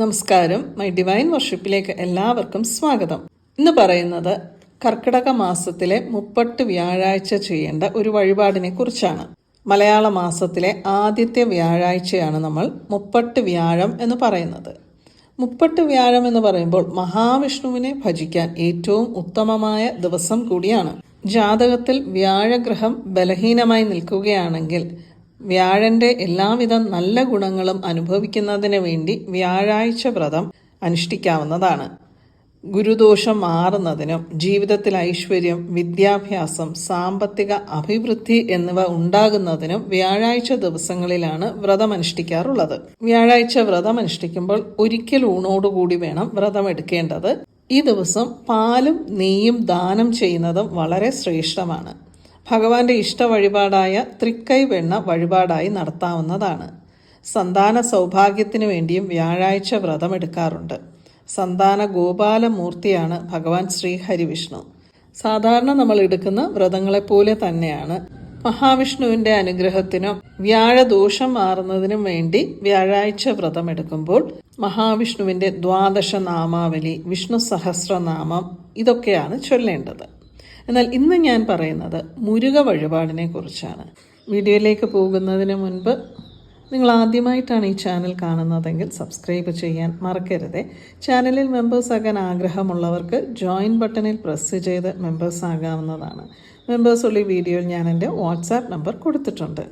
നമസ്കാരം. My divine വർഷിപ്പിലേക്ക് എല്ലാവർക്കും സ്വാഗതം. ഇന്ന് പറയുന്നത് കർക്കിടക മാസത്തിലെ 30 വ്യാഴാഴ്ച ചെയ്യേണ്ട ഒരു വഴിപാടിനെ കുറിച്ചാണ്. മലയാള മാസത്തിലെ ആദ്യത്തെ വ്യാഴാഴ്ചയാണ് നമ്മൾ 30 വ്യാഴം എന്ന് പറയുന്നത്. 30 വ്യാഴം എന്ന് പറയുമ്പോൾ മഹാവിഷ്ണുവിനെ ഭജിക്കാൻ ഏറ്റവും ഉത്തമമായ ദിവസം കൂടിയാണ്. ജാതകത്തിൽ വ്യാഴഗ്രഹം ബലഹീനമായി നിൽക്കുകയാണെങ്കിൽ വ്യാഴന്റെ എല്ലാവിധ നല്ല ഗുണങ്ങളും അനുഭവിക്കുന്നതിന് വേണ്ടി വ്യാഴാഴ്ച വ്രതം അനുഷ്ഠിക്കാവുന്നതാണ്. ഗുരുദോഷം മാറുന്നതിനും ജീവിതത്തിൽ ഐശ്വര്യം, വിദ്യാഭ്യാസം, സാമ്പത്തിക അഭിവൃദ്ധി എന്നിവ ഉണ്ടാകുന്നതിനും വ്യാഴാഴ്ച ദിവസങ്ങളിലാണ് വ്രതം അനുഷ്ഠിക്കാറുള്ളത്. വ്യാഴാഴ്ച വ്രതം അനുഷ്ഠിക്കുമ്പോൾ ഒരിക്കൽ ഊണോടുകൂടി വേണം വ്രതം എടുക്കേണ്ടത്. ഈ ദിവസം പാലും നെയ്യും ദാനം ചെയ്യുന്നതും വളരെ ശ്രേഷ്ഠമാണ്. ഭഗവാന്റെ ഇഷ്ട വഴിപാടായ തൃക്കൈ വെണ്ണ വഴിപാടായി നടത്താവുന്നതാണ്. സന്താന സൗഭാഗ്യത്തിനു വേണ്ടിയും വ്യാഴാഴ്ച വ്രതം എടുക്കാറുണ്ട്. സന്താന ഗോപാലമൂർത്തിയാണ് ഭഗവാൻ ശ്രീ ഹരിവിഷ്ണു. സാധാരണ നമ്മൾ എടുക്കുന്ന വ്രതങ്ങളെപ്പോലെ തന്നെയാണ് മഹാവിഷ്ണുവിന്റെ അനുഗ്രഹത്തിനും വ്യാഴദോഷം മാറുന്നതിനും വേണ്ടി വ്യാഴാഴ്ച വ്രതം എടുക്കുമ്പോൾ മഹാവിഷ്ണുവിന്റെ 12 നാമാവലി, വിഷ്ണു സഹസ്രനാമം ഇതൊക്കെയാണ് ചൊല്ലേണ്ടത്. എന്നാൽ ഇന്ന് ഞാൻ പറയുന്നത് മുരുക വഴിപാടിനെ കുറിച്ചാണ്. വീഡിയോയിലേക്ക് പോകുന്നതിന് മുൻപ് നിങ്ങൾ ആദ്യമായിട്ടാണ് ഈ ചാനൽ കാണുന്നതെങ്കിൽ സബ്സ്ക്രൈബ് ചെയ്യാൻ മറക്കരുത്. ചാനലിൽ മെമ്പേഴ്സ് ആകാൻ ആഗ്രഹമുള്ളവർക്ക് ജോയിൻ ബട്ടണിൽ പ്രസ് ചെയ്ത് മെമ്പേഴ്സ് ആകാവുന്നതാണ്. മെമ്പേഴ്സ് ഉള്ള വീഡിയോയിൽ ഞാൻ എൻ്റെ വാട്സാപ്പ് നമ്പർ കൊടുത്തിട്ടുണ്ട്.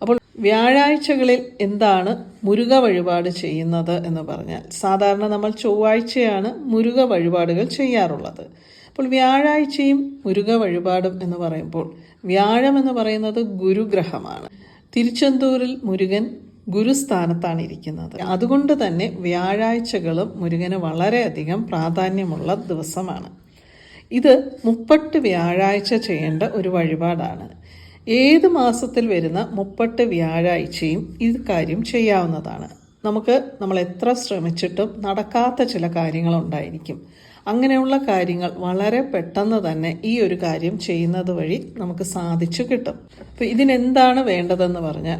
അപ്പോൾ വ്യാഴാഴ്ചകളിൽ എന്താണ് മുരുക വഴിപാട് ചെയ്യുന്നത് എന്ന് പറഞ്ഞാൽ, സാധാരണ നമ്മൾ ചൊവ്വാഴ്ചയാണ് മുരുക വഴിപാടുകൾ ചെയ്യാറുള്ളത്. അപ്പോൾ വ്യാഴാഴ്ചയും മുരുക വഴിപാടും എന്ന് പറയുമ്പോൾ, വ്യാഴം എന്ന് പറയുന്നത് ഗുരുഗ്രഹമാണ്. തിരുച്ചെന്തൂരിൽ മുരുകൻ ഗുരുസ്ഥാനത്താണ് ഇരിക്കുന്നത്. അതുകൊണ്ട് തന്നെ വ്യാഴാഴ്ചകളും മുരുകന് വളരെയധികം പ്രാധാന്യമുള്ള ദിവസമാണ്. ഇത് 30 വ്യാഴാഴ്ച ചെയ്യേണ്ട ഒരു വഴിപാടാണ്. ഏത് മാസത്തിൽ വരുന്ന 30 വ്യാഴാഴ്ചയും ഇത് കാര്യം ചെയ്യാവുന്നതാണ്. നമ്മൾ എത്ര ശ്രമിച്ചിട്ടും നടക്കാത്ത ചില കാര്യങ്ങളുണ്ടായിരിക്കും. അങ്ങനെയുള്ള കാര്യങ്ങൾ വളരെ പെട്ടെന്ന് തന്നെ ഈ ഒരു കാര്യം ചെയ്യുന്നത് വഴി നമുക്ക് സാധിച്ചു കിട്ടും. അപ്പോൾ ഇതിനെന്താണ് വേണ്ടതെന്ന് പറഞ്ഞാൽ,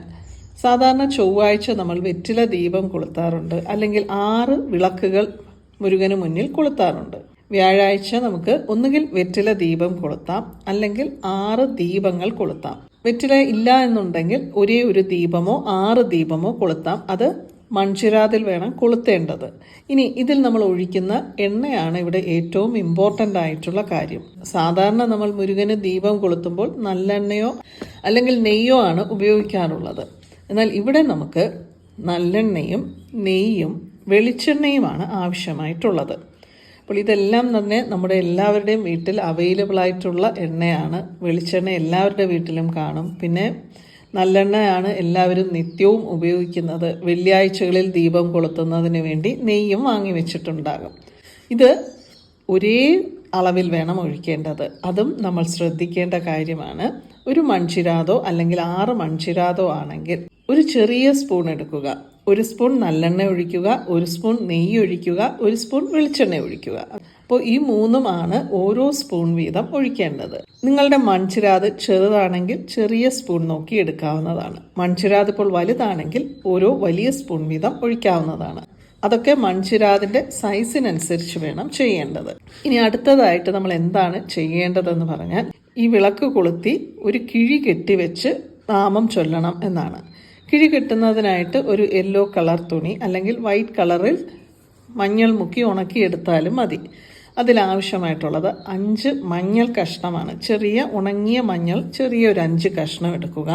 സാധാരണ ചൊവ്വാഴ്ച നമ്മൾ വെറ്റില ദീപം കൊളുത്താറുണ്ട്, അല്ലെങ്കിൽ 6 വിളക്കുകൾ മുരുകന് മുന്നിൽ കൊളുത്താറുണ്ട്. വ്യാഴാഴ്ച നമുക്ക് ഒന്നുകിൽ വെറ്റില ദീപം കൊളുത്താം, അല്ലെങ്കിൽ 6 ദീപങ്ങൾ കൊളുത്താം. വെറ്റില ഇല്ല എന്നുണ്ടെങ്കിൽ ഒരേ ഒരു ദീപമോ 6 ദീപമോ കൊളുത്താം. അത് മൺചിരാതിൽ വേണം കൊളുത്തേണ്ടത്. ഇനി ഇതിൽ നമ്മൾ ഒഴിക്കുന്ന എണ്ണയാണ് ഇവിടെ ഏറ്റവും ഇമ്പോർട്ടൻ്റ് ആയിട്ടുള്ള കാര്യം. സാധാരണ നമ്മൾ മുരുകന് ദീപം കൊളുത്തുമ്പോൾ നല്ലെണ്ണയോ അല്ലെങ്കിൽ നെയ്യോ ആണ് ഉപയോഗിക്കാറുള്ളത്. എന്നാൽ ഇവിടെ നമുക്ക് നല്ലെണ്ണയും നെയ്യും വെളിച്ചെണ്ണയുമാണ് ആവശ്യമായിട്ടുള്ളത്. അപ്പോൾ ഇതെല്ലാം തന്നെ നമ്മുടെ എല്ലാവരുടെയും വീട്ടിൽ അവൈലബിൾ ആയിട്ടുള്ള എണ്ണയാണ്. വെളിച്ചെണ്ണ എല്ലാവരുടെ വീട്ടിലും കാണും. പിന്നെ നല്ലെണ്ണയാണ് എല്ലാവരും നിത്യവും ഉപയോഗിക്കുന്നത്. വെള്ളിയാഴ്ചകളിൽ ദീപം കൊളുത്തുന്നതിന് വേണ്ടി നെയ്യും വാങ്ങി വെച്ചിട്ടുണ്ടാകും. ഇത് ഒരേ അളവിൽ വേണം ഒഴിക്കേണ്ടത്. അതും നമ്മൾ ശ്രദ്ധിക്കേണ്ട കാര്യമാണ്. ഒരു മൺചിരാതോ അല്ലെങ്കിൽ 6 മൺചിരാതോ ആണെങ്കിൽ ഒരു ചെറിയ സ്പൂൺ എടുക്കുക. 1 സ്പൂൺ നല്ലെണ്ണ ഒഴിക്കുക, 1 സ്പൂൺ നെയ്യ് ഒഴിക്കുക, 1 സ്പൂൺ വെളിച്ചെണ്ണ ഒഴിക്കുക. അപ്പോൾ ഈ 3 ഓരോ സ്പൂൺ വീതം ഒഴിക്കേണ്ടത്. നിങ്ങളുടെ മൺചിരാത് ചെറുതാണെങ്കിൽ ചെറിയ സ്പൂൺ നോക്കി എടുക്കാവുന്നതാണ്. മൺചിരാത് ഇപ്പോൾ വലുതാണെങ്കിൽ ഓരോ വലിയ സ്പൂൺ വീതം ഒഴിക്കാവുന്നതാണ്. അതൊക്കെ മൺചിരാതിൻ്റെ സൈസിനനുസരിച്ച് വേണം ചെയ്യേണ്ടത്. ഇനി അടുത്തതായിട്ട് നമ്മൾ എന്താണ് ചെയ്യേണ്ടതെന്ന് പറഞ്ഞാൽ, ഈ വിളക്ക് കൊളുത്തി ഒരു കിഴി കെട്ടിവെച്ച് നാമം ചൊല്ലണം എന്നാണ്. കിഴി കെട്ടുന്നതിനായിട്ട് ഒരു യെല്ലോ കളർ തുണി അല്ലെങ്കിൽ വൈറ്റ് കളറിൽ മഞ്ഞൾ മുക്കി ഉണക്കിയെടുത്താലും മതി. അതിലാവശ്യമായിട്ടുള്ളത് 5 മഞ്ഞൾ കഷ്ണമാണ്. ചെറിയ ഉണങ്ങിയ മഞ്ഞൾ ചെറിയൊരു 5 കഷ്ണം എടുക്കുക.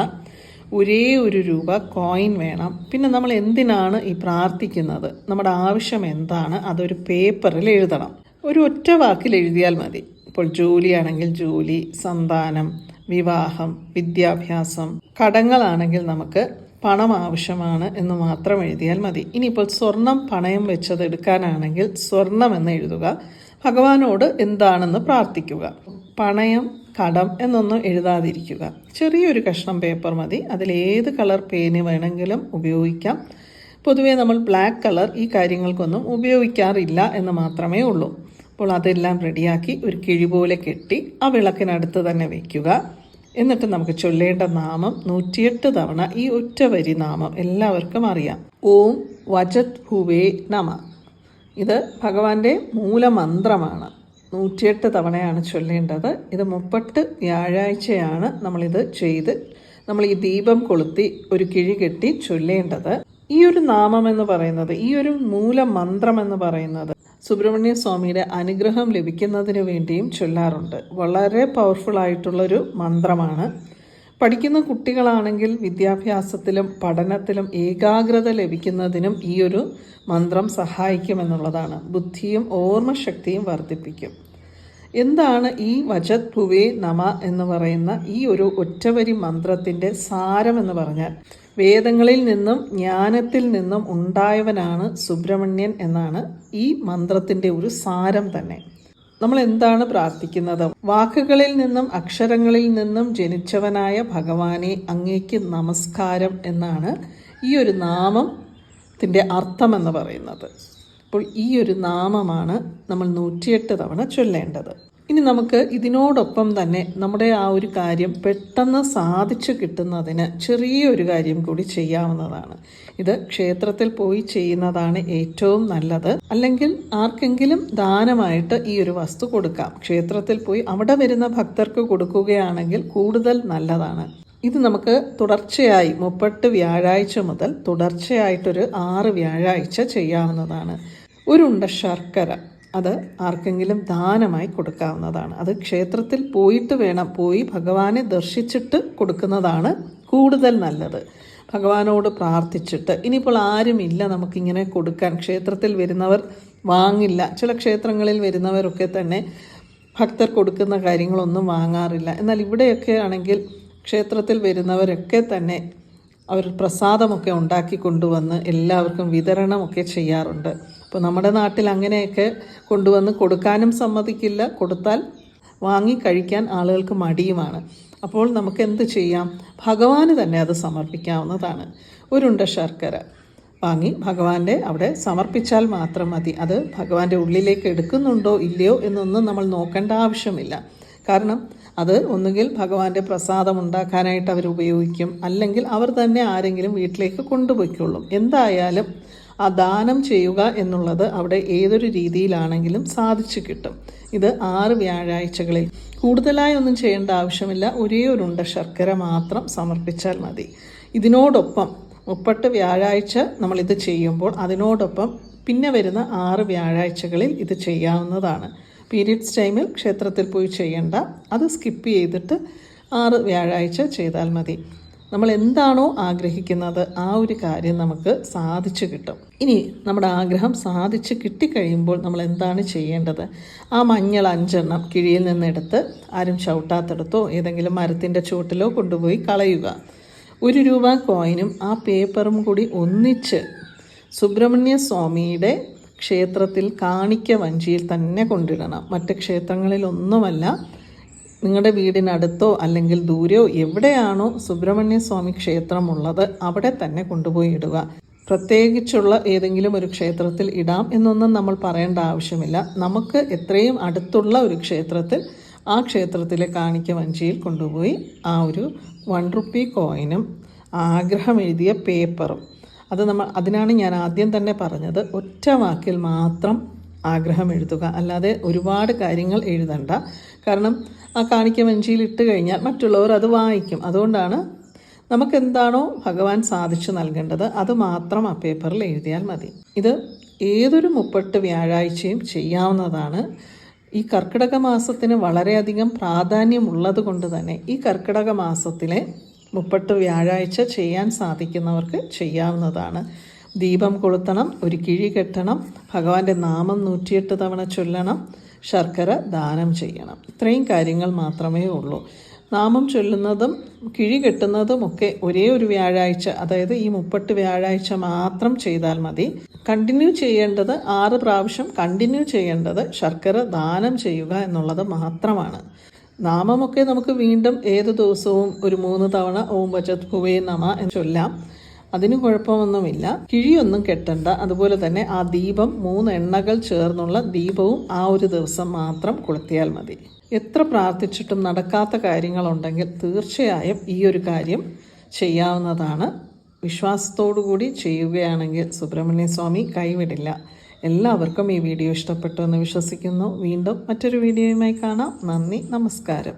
ഒരേ ഒരു രൂപ കോയിൻ വേണം. പിന്നെ നമ്മൾ എന്തിനാണ് ഈ പ്രാർത്ഥിക്കുന്നത്, നമ്മുടെ ആവശ്യം എന്താണ്, അതൊരു പേപ്പറിൽ എഴുതണം. ഒരു ഒറ്റ വാക്കിൽ എഴുതിയാൽ മതി. ഇപ്പോൾ ജോലിയാണെങ്കിൽ ജോലി, സന്താനം, വിവാഹം, വിദ്യാഭ്യാസം, കടങ്ങളാണെങ്കിൽ നമുക്ക് പണം ആവശ്യമാണ് എന്ന് മാത്രം എഴുതിയാൽ മതി. ഇനിയിപ്പോൾ സ്വർണം പണയം വെച്ചത് എടുക്കാനാണെങ്കിൽ സ്വർണം എന്ന് എഴുതുക. ഭഗവാനോട് എന്താണെന്ന് പ്രാർത്ഥിക്കുക. പണയം, കടം എന്നൊന്നും എഴുതാതിരിക്കുക. ചെറിയൊരു കഷ്ണം പേപ്പർ മതി. അതിലേത് കളർ പേന് വേണമെങ്കിലും ഉപയോഗിക്കാം. പൊതുവേ നമ്മൾ ബ്ലാക്ക് കളർ ഈ കാര്യങ്ങൾക്കൊന്നും ഉപയോഗിക്കാറില്ല എന്ന് മാത്രമേ ഉള്ളൂ. അപ്പോൾ അതെല്ലാം റെഡിയാക്കി ഒരു കിഴി പോലെ കെട്ടി ആ വിളക്കിനടുത്ത് തന്നെ വയ്ക്കുക. എന്നിട്ട് നമുക്ക് ചൊല്ലേണ്ട നാമം 108 തവണ ഈ ഒറ്റ വരി നാമം എല്ലാവർക്കും അറിയാം. ഓം വജത് ഭുവേ നമ. ഇത് ഭഗവാന്റെ മൂലമന്ത്രമാണ്. 108 തവണയാണ് ചൊല്ലേണ്ടത്. ഇത് 30 വ്യാഴാഴ്ചയാണ് നമ്മളിത് ചെയ്ത് നമ്മൾ ഈ ദീപം കൊളുത്തി ഒരു കിഴി കെട്ടി ചൊല്ലേണ്ടത്. ഈ ഒരു നാമം എന്ന് പറയുന്നത്, ഈ ഒരു മൂലമന്ത്രം എന്ന് പറയുന്നത് സുബ്രഹ്മണ്യ സ്വാമിയുടെ അനുഗ്രഹം ലഭിക്കുന്നതിന് വേണ്ടിയും ചൊല്ലാറുണ്ട്. വളരെ പവർഫുൾ ആയിട്ടുള്ളൊരു മന്ത്രമാണ്. പഠിക്കുന്ന കുട്ടികളാണെങ്കിൽ വിദ്യാഭ്യാസത്തിലും പഠനത്തിലും ഏകാഗ്രത ലഭിക്കുന്നതിനും ഈ ഒരു മന്ത്രം സഹായിക്കുമെന്നുള്ളതാണ്. ബുദ്ധിയും ഓർമ്മശക്തിയും വർദ്ധിപ്പിക്കും. എന്താണ് ഈ വജത് ഭുവേ നമ എന്ന് പറയുന്ന ഈ ഒരു ഒറ്റവരി മന്ത്രത്തിൻ്റെ സാരം എന്ന് പറഞ്ഞാൽ, വേദങ്ങളിൽ നിന്നും ജ്ഞാനത്തിൽ നിന്നും ഉണ്ടായവനാണ് സുബ്രഹ്മണ്യൻ എന്നാണ് ഈ മന്ത്രത്തിൻ്റെ ഒരു സാരം തന്നെ. നമ്മൾ എന്താണ് പ്രാർത്ഥിക്കുന്നത്? വാക്കുകളിൽ നിന്നും അക്ഷരങ്ങളിൽ നിന്നും ജനിച്ചവനായ ഭഗവാനെ അങ്ങേക്ക് നമസ്കാരം എന്നാണ് ഈ ഒരു നാമത്തിൻ്റെ അർത്ഥമെന്ന് പറയുന്നത്. അപ്പോൾ ഈ ഒരു നാമമാണ് നമ്മൾ 108 തവണ ചൊല്ലേണ്ടത്. ഇനി നമുക്ക് ഇതിനോടൊപ്പം തന്നെ നമ്മുടെ ആ ഒരു കാര്യം പെട്ടെന്ന് സാധിച്ചു കിട്ടുന്നതിന് ചെറിയൊരു കാര്യം കൂടി ചെയ്യാവുന്നതാണ്. ഇത് ക്ഷേത്രത്തിൽ പോയി ചെയ്യുന്നതാണ് ഏറ്റവും നല്ലത്. അല്ലെങ്കിൽ ആർക്കെങ്കിലും ദാനമായിട്ട് ഈ ഒരു വസ്തു കൊടുക്കാം. ക്ഷേത്രത്തിൽ പോയി അവിടെ വരുന്ന ഭക്തർക്ക് കൊടുക്കുകയാണെങ്കിൽ കൂടുതൽ നല്ലതാണ്. ഇത് നമുക്ക് തുടർച്ചയായി 30 വ്യാഴാഴ്ച മുതൽ തുടർച്ചയായിട്ടൊരു 6 വ്യാഴാഴ്ച ചെയ്യാവുന്നതാണ്. ഒരു ഉണ്ട ശർക്കര അത് ആർക്കെങ്കിലും ദാനമായി കൊടുക്കാവുന്നതാണ്. അത് ക്ഷേത്രത്തിൽ പോയിട്ട് വേണം, പോയി ഭഗവാനെ ദർശിച്ചിട്ട് കൊടുക്കുന്നതാണ് കൂടുതൽ നല്ലത്. ഭഗവാനോട് പ്രാർത്ഥിച്ചിട്ട്, ഇനിയിപ്പോൾ ആരുമില്ല നമുക്കിങ്ങനെ കൊടുക്കാൻ, ക്ഷേത്രത്തിൽ വരുന്നവർ വാങ്ങില്ല. ചില ക്ഷേത്രങ്ങളിൽ വരുന്നവരൊക്കെ തന്നെ ഭക്തർ കൊടുക്കുന്ന കാര്യങ്ങളൊന്നും വാങ്ങാറില്ല. എന്നാൽ ഇവിടെയൊക്കെ ആണെങ്കിൽ ക്ഷേത്രത്തിൽ വരുന്നവരൊക്കെ തന്നെ അവർ പ്രസാദമൊക്കെ ഉണ്ടാക്കി കൊണ്ടുവന്ന് എല്ലാവർക്കും വിതരണമൊക്കെ ചെയ്യാറുണ്ട്. അപ്പോൾ നമ്മുടെ നാട്ടിൽ അങ്ങനെയൊക്കെ കൊണ്ടുവന്ന് കൊടുക്കാനും സമ്മതിക്കില്ല, കൊടുത്താൽ വാങ്ങി കഴിക്കാൻ ആളുകൾക്ക് മടിയുമാണ്. അപ്പോൾ നമുക്ക് എന്ത് ചെയ്യാം? ഭഗവാന് തന്നെ അത് സമർപ്പിക്കാവുന്നതാണ്. ഒരുണ്ട ശർക്കര വാങ്ങി ഭഗവാന്റെ അവിടെ സമർപ്പിച്ചാൽ മാത്രം മതി. അത് ഭഗവാന്റെ ഉള്ളിലേക്ക് എടുക്കുന്നുണ്ടോ ഇല്ലയോ എന്നൊന്നും നമ്മൾ നോക്കേണ്ട ആവശ്യമില്ല. കാരണം അത് ഒന്നുകിൽ ഭഗവാന്റെ പ്രസാദം ഉണ്ടാക്കാനായിട്ട് അവർ ഉപയോഗിക്കും, അല്ലെങ്കിൽ അവർ തന്നെ ആരെങ്കിലും വീട്ടിലേക്ക് കൊണ്ടുപോയിക്കൊള്ളും. എന്തായാലും ആ ദാനം ചെയ്യുക എന്നുള്ളത് അവിടെ ഏതൊരു രീതിയിലാണെങ്കിലും സാധിച്ചു കിട്ടും. ഇത് 6 വ്യാഴാഴ്ചകളിൽ കൂടുതലായി ഒന്നും ചെയ്യേണ്ട ആവശ്യമില്ല. ഒരേ ഒരു ഉണ്ട ശർക്കര മാത്രം സമർപ്പിച്ചാൽ മതി. ഇതിനോടൊപ്പം 30 വ്യാഴാഴ്ച നമ്മളിത് ചെയ്യുമ്പോൾ അതിനോടൊപ്പം പിന്നെ വരുന്ന 6 വ്യാഴാഴ്ചകളിൽ ഇത് ചെയ്യാവുന്നതാണ്. പീരിയഡ്സ് ടൈമിൽ ക്ഷേത്രത്തിൽ പോയി ചെയ്യേണ്ട, അത് സ്കിപ്പ് ചെയ്തിട്ട് 6 വ്യാഴാഴ്ച ചെയ്താൽ മതി. നമ്മൾ എന്താണോ ആഗ്രഹിക്കുന്നത് ആ ഒരു കാര്യം നമുക്ക് സാധിച്ചു കിട്ടും. ഇനി നമ്മുടെ ആഗ്രഹം സാധിച്ച് കിട്ടിക്കഴിയുമ്പോൾ നമ്മൾ എന്താണ് ചെയ്യേണ്ടത്? ആ മഞ്ഞൾ 5 എണ്ണം കിഴിയിൽ നിന്നെടുത്ത് ആരും ചവിട്ടാത്തെടുത്തോ ഏതെങ്കിലും മരത്തിൻ്റെ ചുവട്ടിലോ കൊണ്ടുപോയി കളയുക. 1 രൂപ കോയിനും ആ പേപ്പറും കൂടി ഒന്നിച്ച് സുബ്രഹ്മണ്യ സ്വാമിയുടെ ക്ഷേത്രത്തിൽ കാണിക്ക വഞ്ചിയിൽ തന്നെ കൊണ്ടിടണം. മറ്റ് ക്ഷേത്രങ്ങളിലൊന്നുമല്ല, നിങ്ങളുടെ വീടിനടുത്തോ അല്ലെങ്കിൽ ദൂരെയോ എവിടെയാണോ സുബ്രഹ്മണ്യ സ്വാമി ക്ഷേത്രമുള്ളത് അവിടെ തന്നെ കൊണ്ടുപോയി ഇടുക. പ്രത്യേകിച്ചുള്ള ഏതെങ്കിലും ഒരു ക്ഷേത്രത്തിൽ ഇടാം എന്നൊന്നും നമ്മൾ പറയേണ്ട ആവശ്യമില്ല. നമുക്ക് എത്രയും അടുത്തുള്ള ഒരു ക്ഷേത്രത്തിൽ ആ ക്ഷേത്രത്തിലെ കാണിക്ക വഞ്ചിയിൽ കൊണ്ടുപോയി ആ ഒരു 1 രൂപ കോയിനും ആഗ്രഹം എഴുതിയ പേപ്പറും, അതിനാണ് ഞാൻ ആദ്യം തന്നെ പറഞ്ഞത്, ഒറ്റ വാക്കിൽ മാത്രം ആഗ്രഹം എഴുതുക. അല്ലാതെ ഒരുപാട് കാര്യങ്ങൾ എഴുതണ്ട. കാരണം ആ കാണിക്ക വഞ്ചിയിൽ ഇട്ട് കഴിഞ്ഞാൽ മറ്റുള്ളവർ അത് വായിക്കും. അതുകൊണ്ടാണ് നമുക്കെന്താണോ ഭഗവാൻ സാധിച്ചു നൽകേണ്ടത് അത് മാത്രം ആ പേപ്പറിൽ എഴുതിയാൽ മതി. ഇത് ഏതൊരു 30 വ്യാഴാഴ്ചയും ചെയ്യാവുന്നതാണ്. ഈ കർക്കിടക മാസത്തിന് വളരെയധികം പ്രാധാന്യമുള്ളത് കൊണ്ട് തന്നെ ഈ കർക്കിടക മാസത്തിലെ 30 വ്യാഴാഴ്ച ചെയ്യാൻ സാധിക്കുന്നവർക്ക് ചെയ്യാവുന്നതാണ്. ദീപം കൊളുത്തണം, ഒരു കിഴി കെട്ടണം, ഭഗവാന്റെ നാമം 108 തവണ ചൊല്ലണം, ശർക്കര ദാനം ചെയ്യണം. ഇത്രയും കാര്യങ്ങൾ മാത്രമേ ഉള്ളൂ. നാമം ചൊല്ലുന്നതും കിഴി കെട്ടുന്നതുമൊക്കെ ഒരേ ഒരു വ്യാഴാഴ്ച, അതായത് ഈ 30 വ്യാഴാഴ്ച മാത്രം ചെയ്താൽ മതി. കണ്ടിന്യൂ ചെയ്യേണ്ടത് 6 പ്രാവശ്യം കണ്ടിന്യൂ ചെയ്യേണ്ടത് ശർക്കര ദാനം ചെയ്യുക എന്നുള്ളത് മാത്രമാണ്. നാമമൊക്കെ നമുക്ക് വീണ്ടും ഏത് ദിവസവും ഒരു 3 തവണ ഓം വജത് ഭുവേ നമ എന്ന് ചൊല്ലാം. അതിന് കുഴപ്പമൊന്നുമില്ല. കിഴിയൊന്നും കെട്ടണ്ട. അതുപോലെ തന്നെ ആ ദീപം 3 എണ്ണകൾ ചേർന്നുള്ള ദീപവും ആ ഒരു ദിവസം മാത്രം കൊളുത്തിയാൽ മതി. എത്ര പ്രാർത്ഥിച്ചിട്ടും നടക്കാത്ത കാര്യങ്ങളുണ്ടെങ്കിൽ തീർച്ചയായും ഈ ഒരു കാര്യം ചെയ്യാവുന്നതാണ്. വിശ്വാസത്തോടു കൂടി ചെയ്യുകയാണെങ്കിൽ സുബ്രഹ്മണ്യ സ്വാമി കൈവിടില്ല. എല്ലാവർക്കും ഈ വീഡിയോ ഇഷ്ടപ്പെട്ടു എന്ന് വിശ്വസിക്കുന്നു. വീണ്ടും മറ്റൊരു വീഡിയോയുമായി കാണാം. നന്ദി, നമസ്കാരം.